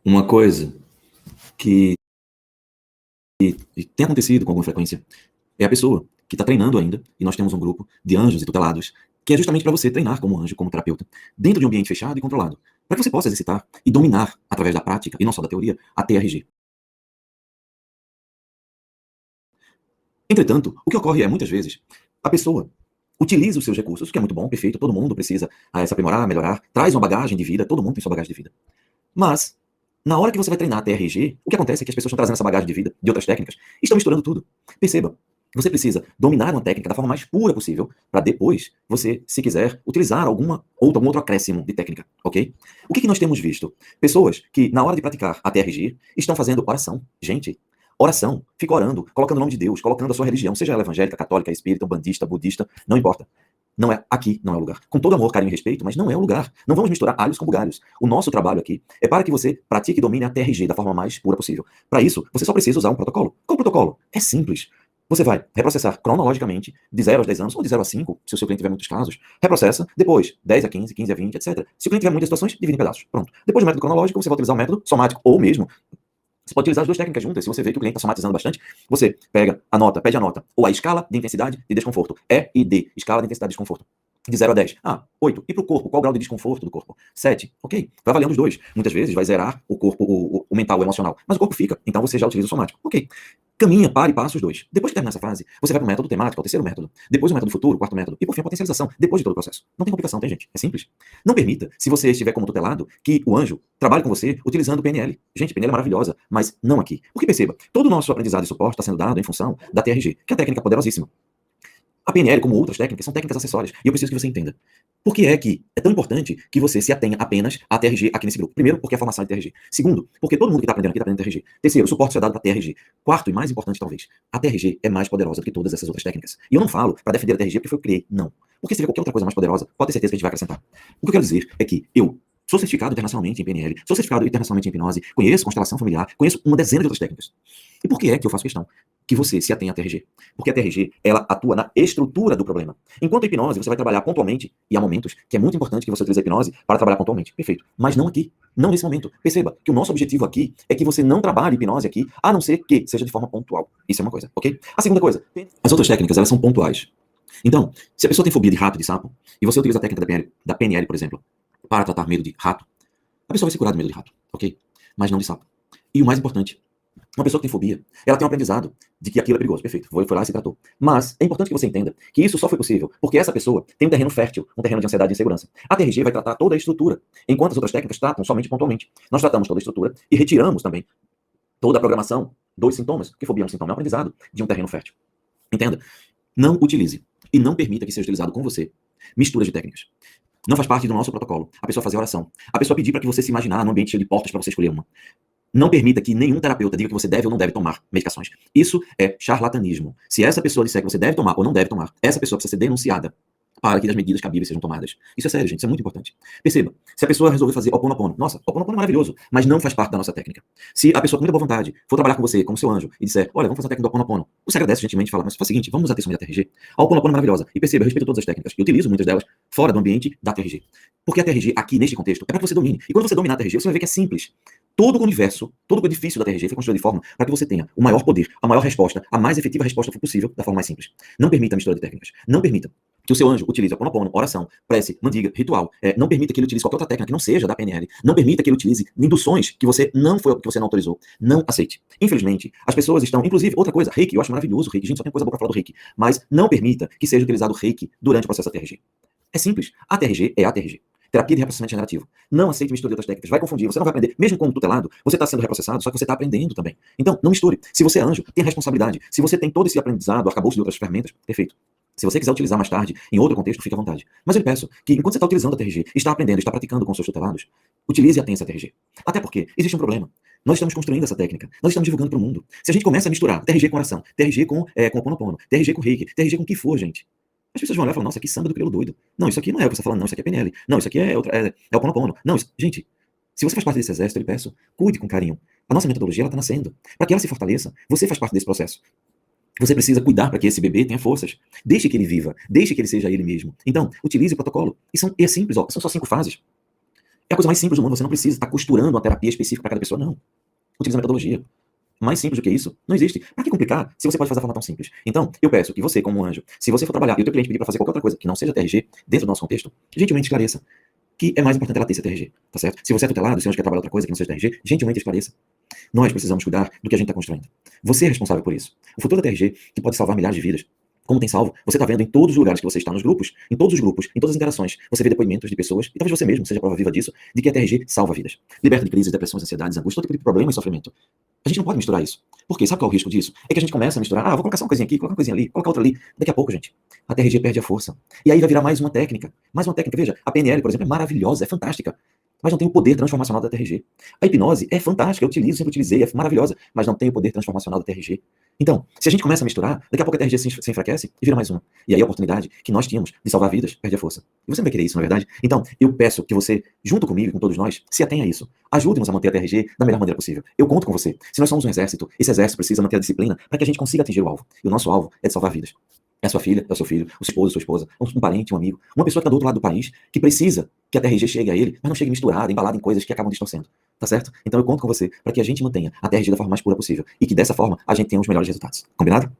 Uma coisa que tem acontecido com alguma frequência é a pessoa que está treinando ainda, e nós temos um grupo de anjos e tutelados, que é justamente para você treinar como anjo, como terapeuta, dentro de um ambiente fechado e controlado, para que você possa exercitar e dominar, através da prática, e não só da teoria, a TRG. Entretanto, o que ocorre é, muitas vezes, a pessoa utiliza os seus recursos, o que é muito bom, perfeito, todo mundo precisa se aprimorar, melhorar, traz uma bagagem de vida, todo mundo tem sua bagagem de vida. Mas, na hora que você vai treinar a TRG, o que acontece é que as pessoas estão trazendo essa bagagem de vida, de outras técnicas, e estão misturando tudo. Perceba, você precisa dominar uma técnica da forma mais pura possível, para depois você, se quiser, utilizar algum outro acréscimo de técnica, ok? O que nós temos visto? Pessoas que, na hora de praticar a TRG, estão fazendo oração. Gente, oração, fica orando, colocando o nome de Deus, colocando a sua religião, seja ela evangélica, católica, espírita, umbandista, budista, não importa. Não é aqui, não é o lugar. Com todo amor, carinho e respeito, mas não é o lugar. Não vamos misturar alhos com bugalhos. O nosso trabalho aqui é para que você pratique e domine a TRG da forma mais pura possível. Para isso, você só precisa usar um protocolo. Qual protocolo? É simples. Você vai reprocessar cronologicamente de 0 aos 10 anos, ou de 0 a 5, se o seu cliente tiver muitos casos. Reprocessa, depois 10 a 15, 15 a 20, etc. Se o cliente tiver muitas situações, divide em pedaços. Pronto. Depois do método cronológico, você vai utilizar o método somático, ou mesmo você pode utilizar as duas técnicas juntas. Se você vê que o cliente está somatizando bastante, você pega a nota, pede a nota, ou a escala de intensidade de desconforto. E e D, escala de intensidade de desconforto. De 0 a 10. 8. E para o corpo? Qual o grau de desconforto do corpo? 7. Ok. Vai avaliando os dois. Muitas vezes vai zerar o corpo, o mental, o emocional. Mas o corpo fica. Então você já utiliza o somático. Ok. Caminha, pare e passa os dois. Depois que terminar essa fase, você vai para o método temático, é o terceiro método. Depois o método futuro, o quarto método. E por fim a potencialização, depois de todo o processo. Não tem complicação, tem, gente? É simples. Não permita, se você estiver como tutelado, que o anjo trabalhe com você utilizando o PNL. Gente, PNL é maravilhosa, mas não aqui. Porque perceba, todo o nosso aprendizado e suporte está sendo dado em função da TRG, que é a técnica poderosíssima. A PNL, como outras técnicas, são técnicas acessórias. E eu preciso que você entenda. Por que é que é tão importante que você se atenha apenas à TRG aqui nesse grupo? Primeiro, porque é a formação de TRG. Segundo, porque todo mundo que está aprendendo aqui está aprendendo TRG. Terceiro, o suporte é dado para TRG. Quarto, e mais importante talvez, a TRG é mais poderosa do que todas essas outras técnicas. E eu não falo para defender a TRG porque foi eu que criei, não. Porque se tiver qualquer outra coisa mais poderosa, pode ter certeza que a gente vai acrescentar. O que eu quero dizer é que eu sou certificado internacionalmente em PNL, sou certificado internacionalmente em hipnose, conheço constelação familiar, conheço uma dezena de outras técnicas. E por que é que eu faço questão que você se atenha à TRG? Porque a TRG, ela atua na estrutura do problema. Enquanto a hipnose, você vai trabalhar pontualmente, e há momentos que é muito importante que você utilize a hipnose para trabalhar pontualmente. Perfeito. Mas não aqui. Não nesse momento. Perceba que o nosso objetivo aqui é que você não trabalhe hipnose aqui, a não ser que seja de forma pontual. Isso é uma coisa, ok? A segunda coisa, as outras técnicas, elas são pontuais. Então, se a pessoa tem fobia de rato, de sapo, e você utiliza a técnica da PNL, por exemplo, para tratar medo de rato, a pessoa vai se curar do medo de rato, ok? Mas não de sapo. E o mais importante, uma pessoa que tem fobia, ela tem um aprendizado de que aquilo é perigoso, perfeito, foi lá e se tratou. Mas é importante que você entenda que isso só foi possível porque essa pessoa tem um terreno fértil, um terreno de ansiedade e insegurança. A TRG vai tratar toda a estrutura, enquanto as outras técnicas tratam somente pontualmente. Nós tratamos toda a estrutura e retiramos também toda a programação dos sintomas, porque fobia é um sintoma, é um aprendizado de um terreno fértil. Entenda? Não utilize e não permita que seja utilizado com você misturas de técnicas. Não faz parte do nosso protocolo. A pessoa fazer oração. A pessoa pedir para que você se imaginar num ambiente cheio de portas para você escolher uma. Não permita que nenhum terapeuta diga que você deve ou não deve tomar medicações. Isso é charlatanismo. Se essa pessoa disser que você deve tomar ou não deve tomar, essa pessoa precisa ser denunciada para que as medidas cabíveis sejam tomadas. Isso é sério, gente, isso é muito importante. Perceba, se a pessoa resolver fazer Ho'oponopono, nossa, Ho'oponopono é maravilhoso, mas não faz parte da nossa técnica. Se a pessoa com muita boa vontade for trabalhar com você, como seu anjo, e disser, olha, vamos fazer a técnica do Ho'oponopono, você agradece gentilmente e fala, mas faz o seguinte, vamos usar a textão da TRG. A Ho'oponopono é maravilhosa. E perceba, eu respeito todas as técnicas e utilizo muitas delas fora do ambiente da TRG. Porque a TRG, aqui neste contexto, é para que você domine. E quando você dominar a TRG, você vai ver que é simples. Todo o universo, todo o edifício da TRG foi construído de forma para que você tenha o maior poder, a maior resposta, a mais efetiva resposta possível da forma mais simples. Não permita a mistura de técnicas. Não permita que o seu anjo utilize Ho'oponopono, oração, prece, mandiga, ritual. Não permita que ele utilize qualquer outra técnica que não seja da PNL. Não permita que ele utilize induções que você não autorizou. Não aceite. Infelizmente, as pessoas estão, inclusive, outra coisa, Reiki, eu acho maravilhoso o Reiki. Gente, só tem coisa boa pra falar do Reiki. Mas não permita que seja utilizado o Reiki durante o processo da TRG. É simples. A TRG é a TRG. Terapia de reprocessamento generativo. Não aceite mistura de outras técnicas. Vai confundir. Você não vai aprender. Mesmo como tutelado, você está sendo reprocessado, só que você está aprendendo também. Então, não misture. Se você é anjo, tem responsabilidade. Se você tem todo esse aprendizado, arcabouço de outras ferramentas, perfeito. Se você quiser utilizar mais tarde, em outro contexto, fique à vontade. Mas eu lhe peço que, enquanto você está utilizando a TRG, está aprendendo, está praticando com os seus tutelados, utilize e atenha essa TRG. Até porque existe um problema. Nós estamos construindo essa técnica. Nós estamos divulgando para o mundo. Se a gente começa a misturar TRG com oração, TRG com Ho'oponopono, TRG com Reiki, TRG com o que for, gente, as pessoas vão olhar e falar, nossa, que samba do crioulo doido. Não, isso aqui não é o que você está falando, não, isso aqui é PNL. Não, isso aqui é o Ho'oponopono. Não, isso... Gente, se você faz parte desse exército, eu lhe peço, cuide com carinho. A nossa metodologia, ela está nascendo. Para que ela se fortaleça, você faz parte desse processo. Você precisa cuidar para que esse bebê tenha forças. Deixe que ele viva. Deixe que ele seja ele mesmo. Então, utilize o protocolo. E é simples, ó, são só 5 fases. É a coisa mais simples do mundo, você não precisa estar costurando uma terapia específica para cada pessoa, não. Utiliza a metodologia. Mais simples do que isso, não existe. Pra que complicar se você pode fazer da forma tão simples? Então, eu peço que você, como um anjo, se você for trabalhar e o teu cliente pedir para fazer qualquer outra coisa que não seja TRG, dentro do nosso contexto, gentilmente esclareça que é mais importante ela ter esse TRG, tá certo? Se você é tutelado, se o anjo quer trabalhar outra coisa que não seja TRG, gentilmente esclareça. Nós precisamos cuidar do que a gente está construindo. Você é responsável por isso. O futuro da TRG, que pode salvar milhares de vidas, como tem salvo, você está vendo em todos os lugares que você está nos grupos, em todos os grupos, em todas as interações, você vê depoimentos de pessoas, e talvez você mesmo seja a prova viva disso, de que a TRG salva vidas. Liberta de crises, depressões, ansiedades, angústia, todo tipo de problema e sofrimento. A gente não pode misturar isso. Por quê? Sabe qual é o risco disso? É que a gente começa a misturar, vou colocar só uma coisinha aqui, colocar uma coisinha ali, colocar outra ali. Daqui a pouco, gente, a TRG perde a força. E aí vai virar mais uma técnica. Mais uma técnica. Veja, a PNL, por exemplo, é maravilhosa, é fantástica, mas não tem o poder transformacional da TRG. A hipnose é fantástica, eu utilizo, sempre utilizei, é maravilhosa, mas não tem o poder transformacional da TRG. Então, se a gente começa a misturar, daqui a pouco a TRG se enfraquece e vira mais uma. E aí a oportunidade que nós tínhamos de salvar vidas perde a força. E você não vai querer isso, não é verdade? Então, eu peço que você, junto comigo e com todos nós, se atenha a isso. Ajude-nos a manter a TRG da melhor maneira possível. Eu conto com você. Se nós somos um exército, esse exército precisa manter a disciplina para que a gente consiga atingir o alvo. E o nosso alvo é de salvar vidas. É a sua filha, é o seu filho, o seu esposo, a sua esposa, um parente, um amigo, uma pessoa que está do outro lado do país, que precisa que a TRG chegue a ele, mas não chegue misturada, embalada em coisas que acabam distorcendo. Tá certo? Então eu conto com você para que a gente mantenha a TRG da forma mais pura possível e que dessa forma a gente tenha os melhores resultados. Combinado?